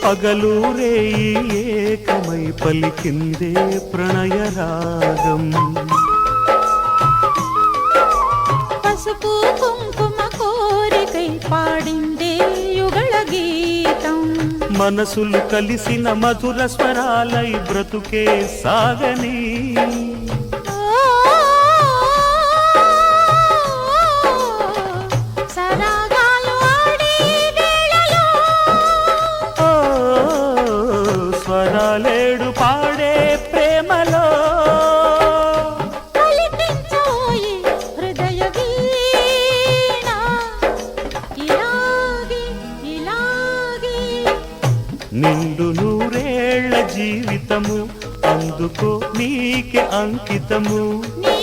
పగలూరే ఏకమై పలికిందే ప్రణయ రాగం. పసుపు కుంకుమ కోరికై పాడిందే యుగళ గీతం. మనసులు కలిసిన మధుర స్వరాలై బ్రతుకే సాగని. స్వరాలేడు పాడే ప్రేమలో కలిపించోయి హృదయ వీణ ఇలాగే ఇలాగే. నిండు నూరేళ్ల జీవితము అందుకో నీకే అంకితము. నీ